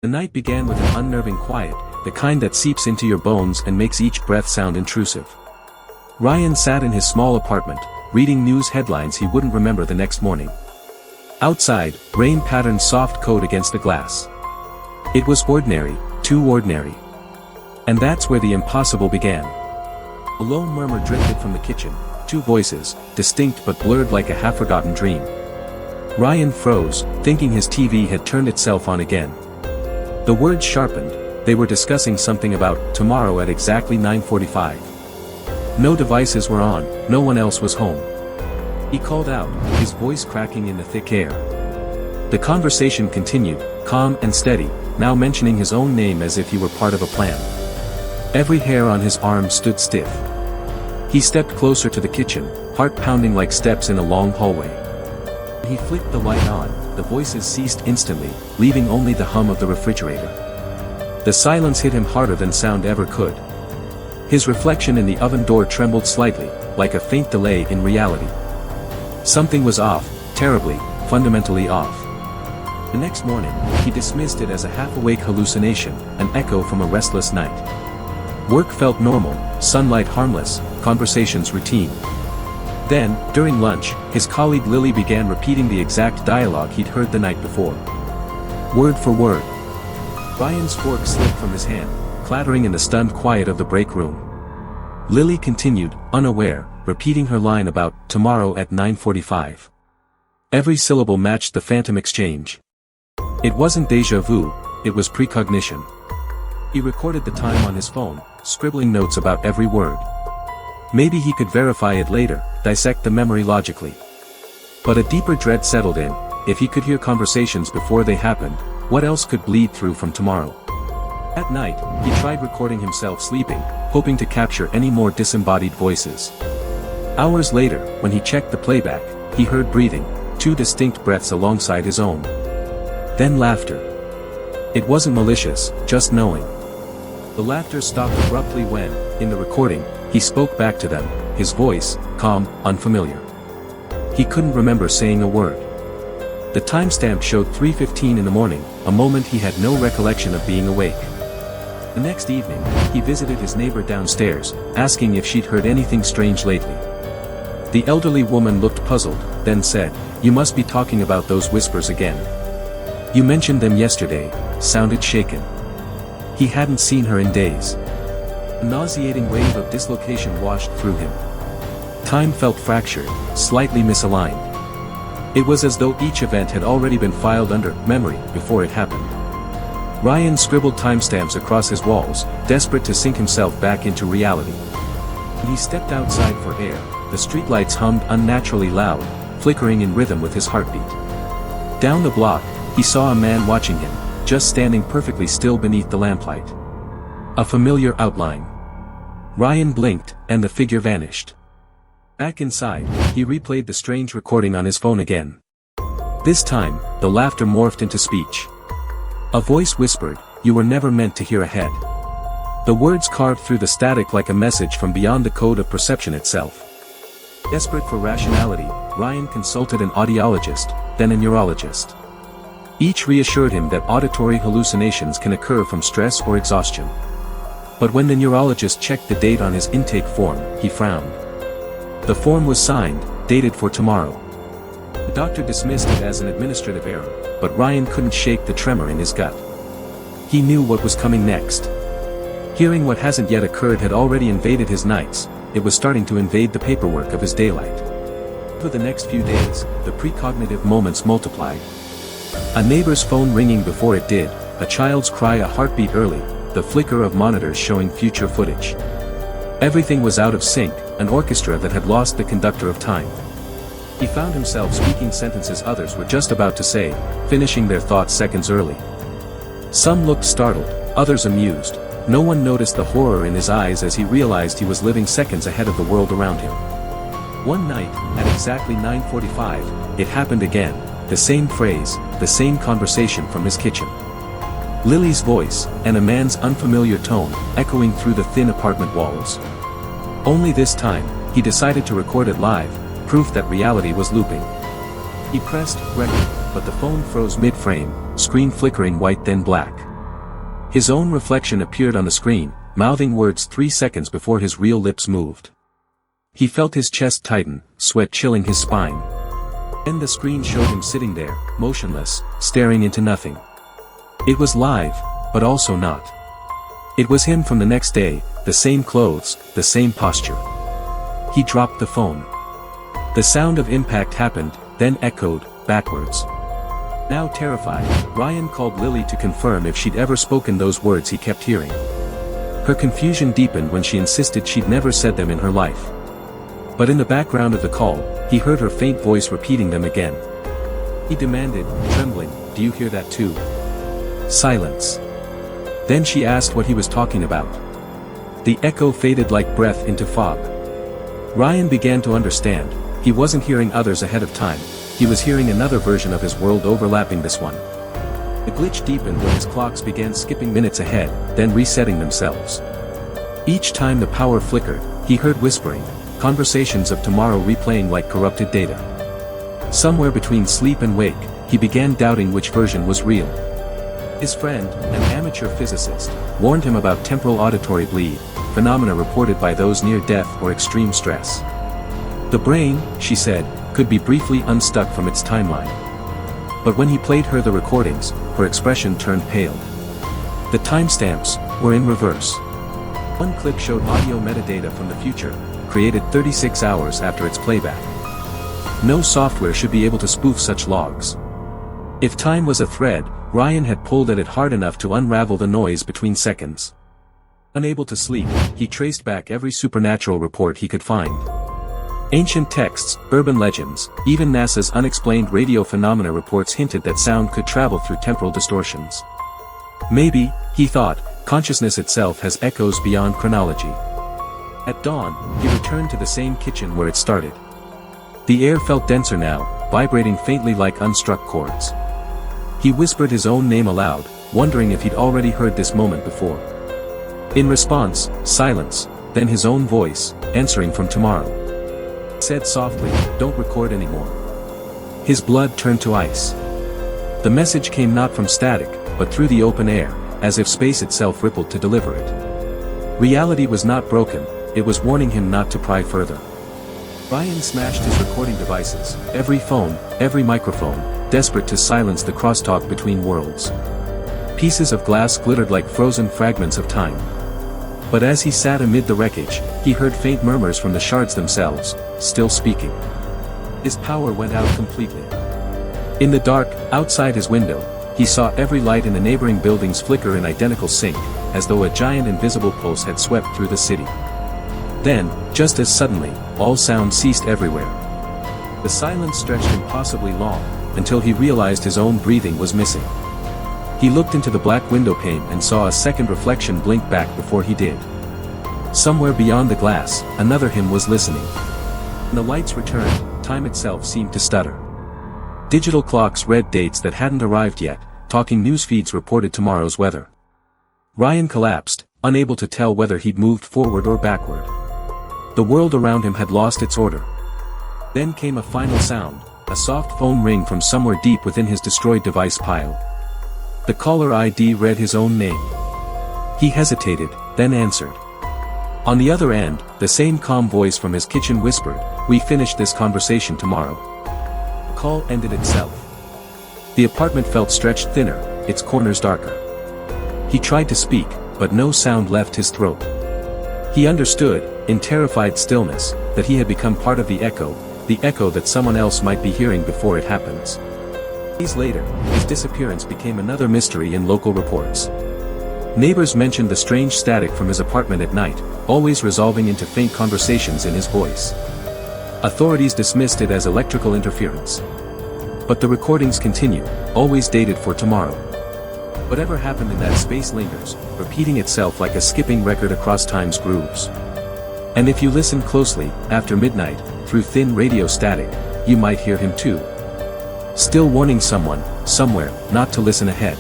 The night began with an unnerving quiet, the kind that seeps into your bones and makes each breath sound intrusive. Ryan sat in his small apartment, reading news headlines he wouldn't remember the next morning. Outside, rain patterned soft coat against the glass. It was ordinary, too ordinary. And that's where the impossible began. A low murmur drifted from the kitchen, two voices, distinct but blurred like a half-forgotten dream. Ryan froze, thinking his TV had turned itself on again. The words sharpened, they were discussing something about tomorrow at exactly 9:45. No devices were on, no one else was home. He called out, his voice cracking in the thick air. The conversation continued, calm and steady, now mentioning his own name as if he were part of a plan. Every hair on his arm stood stiff. He stepped closer to the kitchen, heart pounding like steps in a long hallway. He flicked the light on, the voices ceased instantly, leaving only the hum of the refrigerator. The silence hit him harder than sound ever could. His reflection in the oven door trembled slightly, like a faint delay in reality. Something was off, terribly, fundamentally off. The next morning, he dismissed it as a half-awake hallucination, an echo from a restless night. Work felt normal, sunlight harmless, conversations routine. Then, during lunch, his colleague Lily began repeating the exact dialogue he'd heard the night before. Word for word. Ryan's fork slipped from his hand, clattering in the stunned quiet of the break room. Lily continued, unaware, repeating her line about tomorrow at 9:45. Every syllable matched the phantom exchange. It wasn't déjà vu, it was precognition. He recorded the time on his phone, scribbling notes about every word. Maybe he could verify it later, dissect the memory logically. But a deeper dread settled in. If he could hear conversations before they happened, what else could bleed through from tomorrow? At night, he tried recording himself sleeping, hoping to capture any more disembodied voices. Hours later, when he checked the playback, he heard breathing, two distinct breaths alongside his own. Then laughter. It wasn't malicious, just knowing. The laughter stopped abruptly when, in the recording, he spoke back to them, his voice, calm, unfamiliar. He couldn't remember saying a word. The timestamp showed 3:15 in the morning, a moment he had no recollection of being awake. The next evening, he visited his neighbor downstairs, asking if she'd heard anything strange lately. The elderly woman looked puzzled, then said, "You must be talking about those whispers again. You mentioned them yesterday," sounded shaken. He hadn't seen her in days. A nauseating wave of dislocation washed through him. Time felt fractured, slightly misaligned. It was as though each event had already been filed under memory before it happened. Ryan scribbled timestamps across his walls, desperate to sink himself back into reality. When he stepped outside for air, the streetlights hummed unnaturally loud, flickering in rhythm with his heartbeat. Down the block, he saw a man watching him, just standing perfectly still beneath the lamplight. A familiar outline. Ryan blinked, and the figure vanished. Back inside, he replayed the strange recording on his phone again. This time, the laughter morphed into speech. A voice whispered, "You were never meant to hear ahead." The words carved through the static like a message from beyond the code of perception itself. Desperate for rationality, Ryan consulted an audiologist, then a neurologist. Each reassured him that auditory hallucinations can occur from stress or exhaustion. But when the neurologist checked the date on his intake form, he frowned. The form was signed, dated for tomorrow. The doctor dismissed it as an administrative error, but Ryan couldn't shake the tremor in his gut. He knew what was coming next. Hearing what hasn't yet occurred had already invaded his nights, it was starting to invade the paperwork of his daylight. For the next few days, the precognitive moments multiplied. A neighbor's phone ringing before it did, a child's cry a heartbeat early, the flicker of monitors showing future footage. Everything was out of sync, an orchestra that had lost the conductor of time. He found himself speaking sentences others were just about to say, finishing their thoughts seconds early. Some looked startled, others amused. No one noticed the horror in his eyes as he realized he was living seconds ahead of the world around him. One night, at exactly 9:45, it happened again, the same phrase, the same conversation from his kitchen. Lily's voice, and a man's unfamiliar tone, echoing through the thin apartment walls. Only this time, he decided to record it live, proof that reality was looping. He pressed record, but the phone froze mid-frame, screen flickering white then black. His own reflection appeared on the screen, mouthing words 3 seconds before his real lips moved. He felt his chest tighten, sweat chilling his spine. Then the screen showed him sitting there, motionless, staring into nothing. It was live, but also not. It was him from the next day, the same clothes, the same posture. He dropped the phone. The sound of impact happened, then echoed, backwards. Now terrified, Ryan called Lily to confirm if she'd ever spoken those words he kept hearing. Her confusion deepened when she insisted she'd never said them in her life. But in the background of the call, he heard her faint voice repeating them again. He demanded, trembling, "Do you hear that too?" Silence. Then she asked what he was talking about. The echo faded like breath into fog. Ryan began to understand. He wasn't hearing others ahead of time, he was hearing another version of his world overlapping this one. The glitch deepened when his clocks began skipping minutes ahead, then resetting themselves. Each time the power flickered, he heard whispering, conversations of tomorrow replaying like corrupted data. Somewhere between sleep and wake, he began doubting which version was real. His friend, an amateur physicist, warned him about temporal auditory bleed, phenomena reported by those near death or extreme stress. The brain, she said, could be briefly unstuck from its timeline. But when he played her the recordings, her expression turned pale. The timestamps were in reverse. One clip showed audio metadata from the future, created 36 hours after its playback. No software should be able to spoof such logs. If time was a thread, Ryan had pulled at it hard enough to unravel the noise between seconds. Unable to sleep, he traced back every supernatural report he could find. Ancient texts, urban legends, even NASA's unexplained radio phenomena reports hinted that sound could travel through temporal distortions. Maybe, he thought, consciousness itself has echoes beyond chronology. At dawn, he returned to the same kitchen where it started. The air felt denser now, vibrating faintly like unstruck chords. He whispered his own name aloud, wondering if he'd already heard this moment before. In response, silence, then his own voice, answering from tomorrow. It said softly, "Don't record anymore." His blood turned to ice. The message came not from static, but through the open air, as if space itself rippled to deliver it. Reality was not broken, it was warning him not to pry further. Ryan smashed his recording devices, every phone, every microphone, desperate to silence the crosstalk between worlds. Pieces of glass glittered like frozen fragments of time. But as he sat amid the wreckage, he heard faint murmurs from the shards themselves, still speaking. His power went out completely. In the dark, outside his window, he saw every light in the neighboring buildings flicker in identical sync, as though a giant invisible pulse had swept through the city. Then, just as suddenly, all sound ceased everywhere. The silence stretched impossibly long, until he realized his own breathing was missing. He looked into the black window pane and saw a second reflection blink back before he did. Somewhere beyond the glass, another him was listening. When the lights returned, time itself seemed to stutter. Digital clocks read dates that hadn't arrived yet, talking news feeds reported tomorrow's weather. Ryan collapsed, unable to tell whether he'd moved forward or backward. The world around him had lost its order. Then came a final sound, a soft phone ring from somewhere deep within his destroyed device pile. The caller ID read his own name. He hesitated, then answered. On the other end, the same calm voice from his kitchen whispered, "We finish this conversation tomorrow." The call ended itself. The apartment felt stretched thinner, its corners darker. He tried to speak, but no sound left his throat. He understood, in terrified stillness, that he had become part of the echo that someone else might be hearing before it happens. Days later, his disappearance became another mystery in local reports. Neighbors mentioned the strange static from his apartment at night, always resolving into faint conversations in his voice. Authorities dismissed it as electrical interference. But the recordings continue, always dated for tomorrow. Whatever happened in that space lingers, repeating itself like a skipping record across time's grooves. And if you listen closely, after midnight, through thin radio static, you might hear him too. Still warning someone, somewhere, not to listen ahead.